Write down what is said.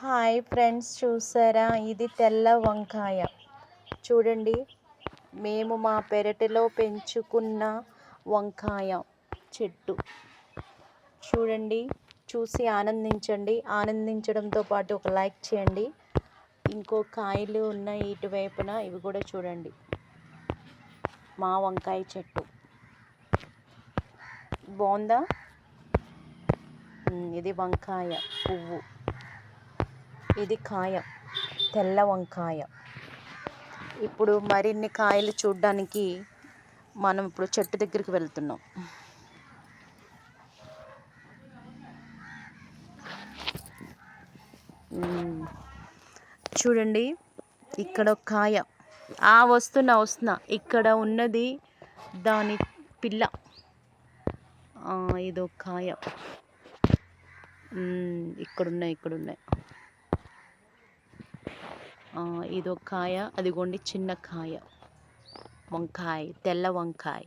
Hi friends, చూసారా? ఇది తెల్ల వంకాయ. చూడండి, మేము మా పెరటిలో పెంచుకున్న వంకాయ చెట్టు. చూడండి, చూసి ఆనందించండి. ఆనందించడంతో పాటు ఒక లైక్ చేయండి. ఇంకో కాయలు ఉన్నాయి ఇటువైపున, ఇవి కూడా చూడండి. మా వంకాయ చెట్టు బాగుందా? ఇది వంకాయ పువ్వు, ఇది కాయ, తెల్ల వంకాయ. ఇప్పుడు మరిన్ని కాయలు చూడడానికి మనం ఇప్పుడు చెట్టు దగ్గరికి వెళ్తున్నాం. చూడండి, ఇక్కడ ఒక కాయ. వస్తున్నా. ఇక్కడ ఉన్నది దాని పిల్ల. ఇదో కాయ. ఇక్కడున్నాయి. ఇదో కాయ. అదిగోండి చిన్న కాయ. వంకాయ, తెల్ల వంకాయ.